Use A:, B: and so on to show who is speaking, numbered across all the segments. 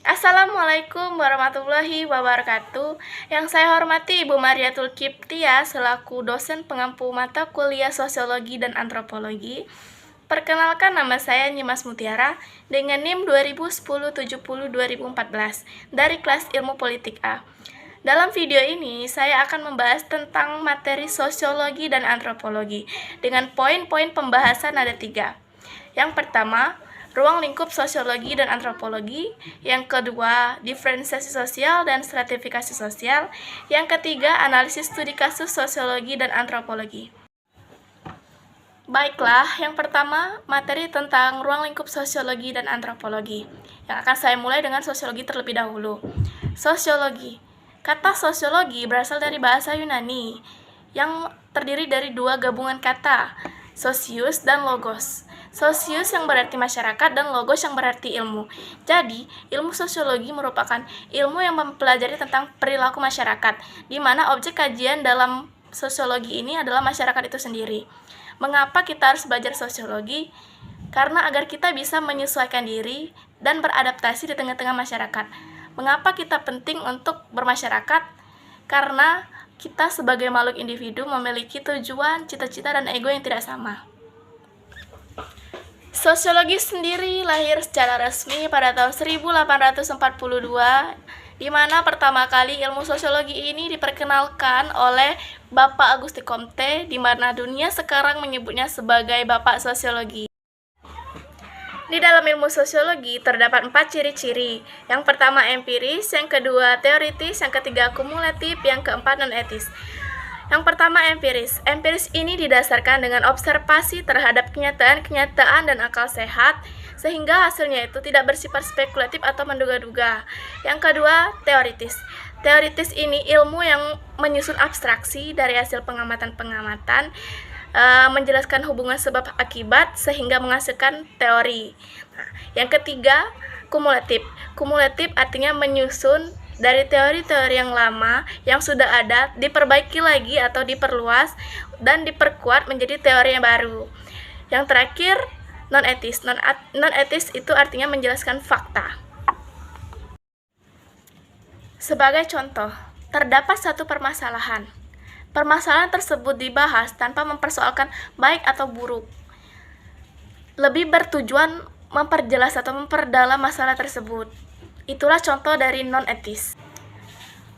A: Assalamualaikum warahmatullahi wabarakatuh. Yang saya hormati Ibu Mariatul Kiptia selaku dosen pengampu mata kuliah Sosiologi dan Antropologi. Perkenalkan, nama saya Nyimas Mutiara dengan NIM 2010702014 dari kelas Ilmu Politik A. Dalam video ini, saya akan membahas tentang materi sosiologi dan antropologi dengan poin-poin pembahasan ada 3. Yang pertama, ruang lingkup sosiologi dan antropologi. Yang kedua, diferensiasi sosial dan stratifikasi sosial. Yang ketiga, analisis studi kasus sosiologi dan antropologi. Baiklah, yang pertama, materi tentang ruang lingkup sosiologi dan antropologi. Yang akan saya mulai dengan sosiologi terlebih dahulu. Sosiologi. Kata sosiologi berasal dari bahasa Yunani yang terdiri dari 2 gabungan kata, sosius dan logos. Sosius yang berarti masyarakat dan logos yang berarti ilmu. Jadi, ilmu sosiologi merupakan ilmu yang mempelajari tentang perilaku masyarakat, di mana objek kajian dalam sosiologi ini adalah masyarakat itu sendiri. Mengapa kita harus belajar sosiologi? Karena agar kita bisa menyesuaikan diri dan beradaptasi di tengah-tengah masyarakat. Mengapa kita penting untuk bermasyarakat? Karena kita sebagai makhluk individu memiliki tujuan, cita-cita, dan ego yang tidak sama. Sosiologi sendiri lahir secara resmi pada tahun 1842, di mana pertama kali ilmu sosiologi ini diperkenalkan oleh Bapak Auguste Comte, di mana dunia sekarang menyebutnya sebagai Bapak Sosiologi. Di dalam ilmu sosiologi terdapat 4 ciri-ciri. Yang pertama empiris, yang kedua teoritis, yang ketiga kumulatif, yang keempat non-etis. Yang pertama empiris. Empiris ini didasarkan dengan observasi terhadap kenyataan-kenyataan dan akal sehat, sehingga hasilnya itu tidak bersifat spekulatif atau menduga-duga. Yang kedua teoritis. Teoritis ini ilmu yang menyusun abstraksi dari hasil pengamatan-pengamatan, menjelaskan hubungan sebab akibat sehingga menghasilkan teori. Nah, yang ketiga kumulatif. Kumulatif artinya menyusun dari teori-teori yang lama yang sudah ada, diperbaiki lagi atau diperluas dan diperkuat menjadi teori yang baru. Yang terakhir non-etis. Non-etis itu artinya menjelaskan fakta. Sebagai contoh, terdapat satu permasalahan. Permasalahan tersebut dibahas tanpa mempersoalkan baik atau buruk. Lebih bertujuan memperjelas atau memperdalam masalah tersebut. Itulah contoh dari non-etis.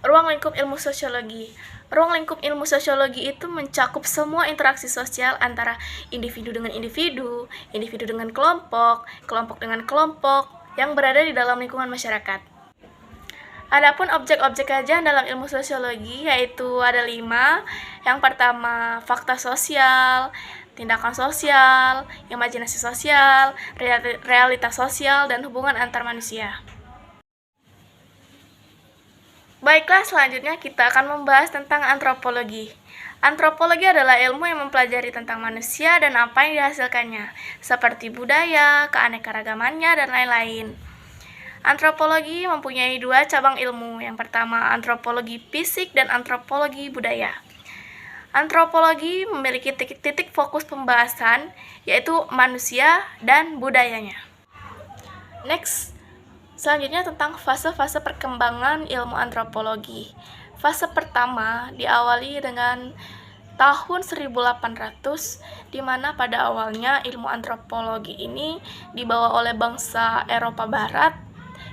A: Ruang lingkup ilmu sosiologi. Ruang lingkup ilmu sosiologi itu mencakup semua interaksi sosial antara individu dengan individu, individu dengan kelompok, kelompok dengan kelompok yang berada di dalam lingkungan masyarakat. Adapun objek-objek kajian dalam ilmu sosiologi yaitu ada 5. Yang pertama, fakta sosial, tindakan sosial, imajinasi sosial, realitas sosial, dan hubungan antar manusia. Baiklah, selanjutnya kita akan membahas tentang antropologi. Antropologi adalah ilmu yang mempelajari tentang manusia dan apa yang dihasilkannya, seperti budaya, keanekaragamannya, dan lain-lain. Antropologi mempunyai 2 cabang ilmu. Yang pertama, antropologi fisik dan antropologi budaya. Antropologi memiliki titik-titik fokus pembahasan, yaitu manusia dan budayanya. Next, selanjutnya tentang fase-fase perkembangan ilmu antropologi. Fase pertama diawali dengan tahun 1800, di mana pada awalnya ilmu antropologi ini dibawa oleh bangsa Eropa Barat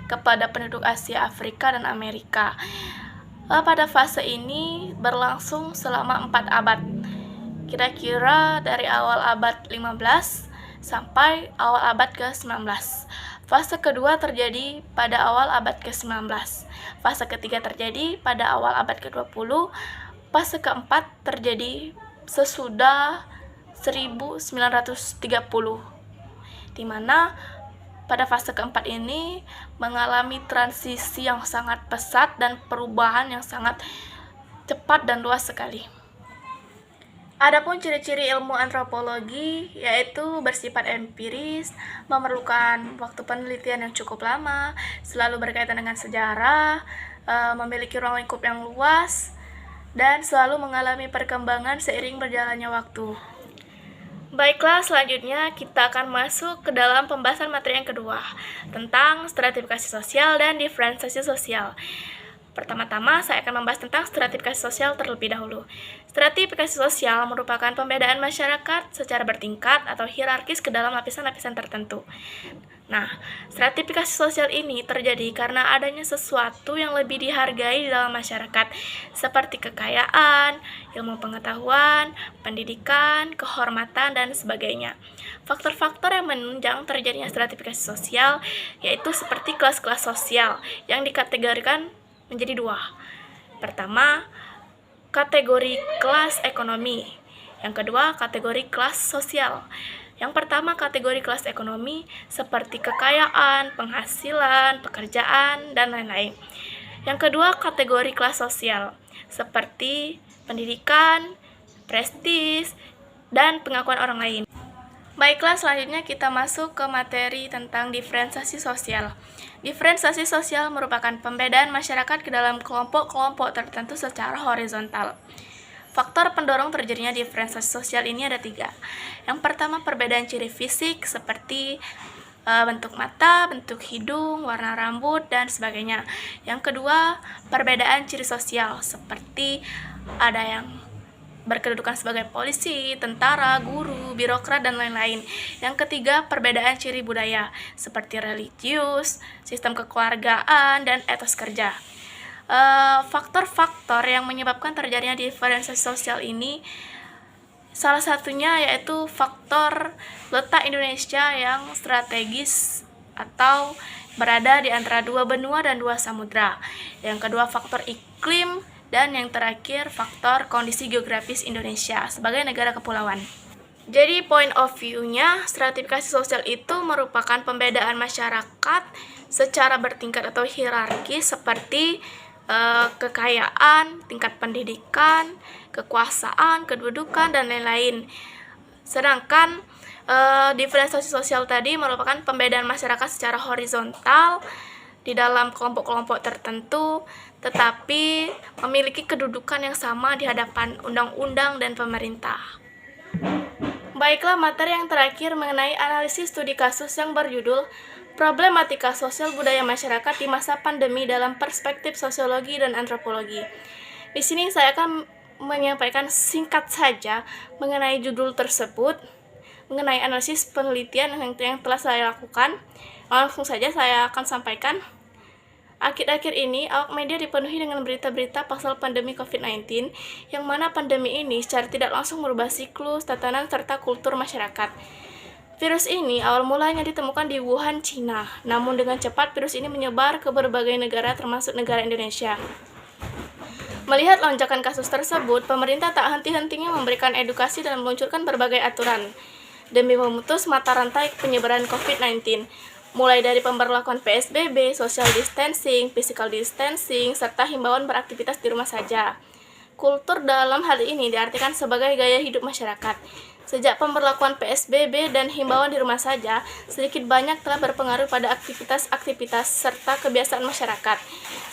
A: kepada penduduk Asia, Afrika, dan Amerika. Pada fase ini berlangsung selama 4 abad, kira-kira dari awal abad 15 sampai awal abad ke-19. Fase kedua terjadi pada awal abad ke-19. Fase ketiga terjadi pada awal abad ke-20. Fase keempat terjadi sesudah 1930, di mana pada fase keempat ini mengalami transisi yang sangat pesat dan perubahan yang sangat cepat dan luas sekali. Adapun ciri-ciri ilmu antropologi yaitu bersifat empiris, memerlukan waktu penelitian yang cukup lama, selalu berkaitan dengan sejarah, memiliki ruang lingkup yang luas, dan selalu mengalami perkembangan seiring berjalannya waktu. Baiklah, selanjutnya kita akan masuk ke dalam pembahasan materi yang kedua tentang stratifikasi sosial dan diferensiasi sosial. Pertama-tama, saya akan membahas tentang stratifikasi sosial terlebih dahulu. Stratifikasi sosial merupakan pembedaan masyarakat secara bertingkat atau hierarkis ke dalam lapisan-lapisan tertentu. Nah, stratifikasi sosial ini terjadi karena adanya sesuatu yang lebih dihargai di dalam masyarakat, seperti kekayaan, ilmu pengetahuan, pendidikan, kehormatan, dan sebagainya. Faktor-faktor yang menunjang terjadinya stratifikasi sosial yaitu seperti kelas-kelas sosial yang dikategorikan menjadi dua. Pertama, kategori kelas ekonomi. Yang kedua, kategori kelas sosial. Yang pertama, kategori kelas ekonomi seperti kekayaan, penghasilan, pekerjaan, dan lain-lain. Yang kedua, kategori kelas sosial seperti pendidikan, prestis, dan pengakuan orang lain. Baiklah, selanjutnya kita masuk ke materi tentang diferensiasi sosial. Diferensiasi sosial merupakan pembedaan masyarakat ke dalam kelompok-kelompok tertentu secara horizontal. Faktor pendorong terjadinya diferensiasi sosial ini ada 3. Yang pertama, perbedaan ciri fisik seperti bentuk mata, bentuk hidung, warna rambut, dan sebagainya. Yang kedua, perbedaan ciri sosial seperti ada yang berkedudukan sebagai polisi, tentara, guru, birokrat, dan lain-lain. Yang ketiga, perbedaan ciri budaya seperti religius, sistem kekeluargaan, dan etos kerja. Faktor-faktor yang menyebabkan terjadinya diferensiasi sosial ini salah satunya yaitu faktor letak Indonesia yang strategis atau berada di antara 2 benua dan 2 samudra. Yang kedua, faktor iklim, dan yang terakhir faktor kondisi geografis Indonesia sebagai negara kepulauan. Jadi point of view-nya, stratifikasi sosial itu merupakan pembedaan masyarakat secara bertingkat atau hierarkis seperti kekayaan, tingkat pendidikan, kekuasaan, kedudukan, dan lain-lain. Sedangkan diferensiasi sosial tadi merupakan pembedaan masyarakat secara horizontal di dalam kelompok-kelompok tertentu, tetapi memiliki kedudukan yang sama di hadapan undang-undang dan pemerintah. Baiklah, materi yang terakhir mengenai analisis studi kasus yang berjudul Problematika Sosial Budaya Masyarakat di Masa Pandemi dalam Perspektif Sosiologi dan Antropologi. Di sini saya akan menyampaikan singkat saja mengenai judul tersebut, mengenai analisis penelitian yang telah saya lakukan. Langsung saja saya akan sampaikan. Akhir-akhir ini, awak media dipenuhi dengan berita-berita pasal pandemi COVID-19, yang mana pandemi ini secara tidak langsung merubah siklus, tatanan, serta kultur masyarakat. Virus ini awal mulanya ditemukan di Wuhan, Cina. Namun dengan cepat virus ini menyebar ke berbagai negara termasuk negara Indonesia. Melihat lonjakan kasus tersebut, pemerintah tak henti-hentinya memberikan edukasi dan meluncurkan berbagai aturan demi memutus mata rantai penyebaran COVID-19, mulai dari pemberlakuan PSBB, social distancing, physical distancing, serta himbauan beraktivitas di rumah saja. Kultur dalam hal ini diartikan sebagai gaya hidup masyarakat. Sejak pemberlakuan PSBB dan himbauan di rumah saja, sedikit banyak telah berpengaruh pada aktivitas-aktivitas serta kebiasaan masyarakat.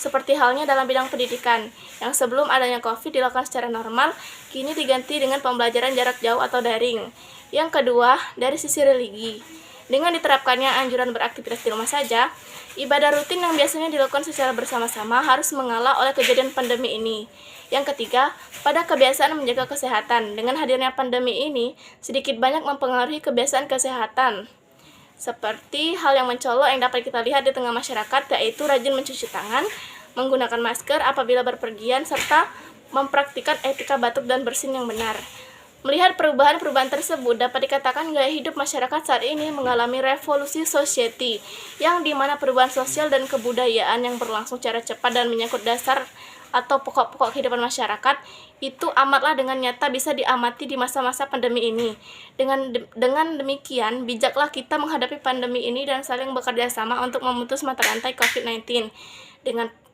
A: Seperti halnya dalam bidang pendidikan, yang sebelum adanya COVID dilakukan secara normal, kini diganti dengan pembelajaran jarak jauh atau daring. Yang kedua, dari sisi religi. Dengan diterapkannya anjuran beraktivitas di rumah saja, ibadah rutin yang biasanya dilakukan secara bersama-sama harus mengalah oleh kejadian pandemi ini. Yang ketiga, pada kebiasaan menjaga kesehatan. Dengan hadirnya pandemi ini, sedikit banyak mempengaruhi kebiasaan kesehatan. Seperti hal yang mencolok yang dapat kita lihat di tengah masyarakat, yaitu rajin mencuci tangan, menggunakan masker apabila berpergian, serta mempraktikkan etika batuk dan bersin yang benar. Melihat perubahan-perubahan tersebut, dapat dikatakan gaya hidup masyarakat saat ini mengalami revolusi society, yang dimana perubahan sosial dan kebudayaan yang berlangsung secara cepat dan menyangkut dasar atau pokok-pokok kehidupan masyarakat itu amatlah dengan nyata bisa diamati di masa-masa pandemi ini. Dengan demikian, bijaklah kita menghadapi pandemi ini dan saling bekerja sama untuk memutus mata rantai COVID-19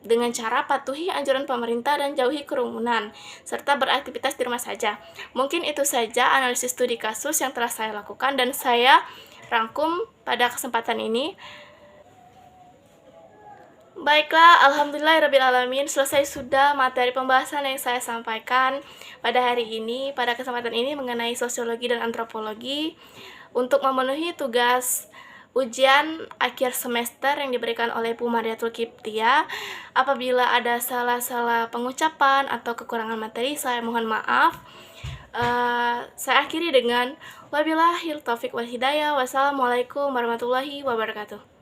A: dengan cara patuhi anjuran pemerintah dan jauhi kerumunan, serta beraktivitas di rumah saja. Mungkin itu saja analisis studi kasus yang telah saya lakukan dan saya rangkum pada kesempatan ini. Baiklah, alhamdulillahirrabbilalamin, selesai sudah materi pembahasan yang saya sampaikan pada hari ini, pada kesempatan ini mengenai sosiologi dan antropologi. Untuk memenuhi tugas ujian akhir semester yang diberikan oleh Bu Mariatul Kiptia, apabila ada salah-salah pengucapan atau kekurangan materi, saya mohon maaf. Saya akhiri dengan wabillahi taufik wal hidayah. Wassalamualaikum warahmatullahi wabarakatuh.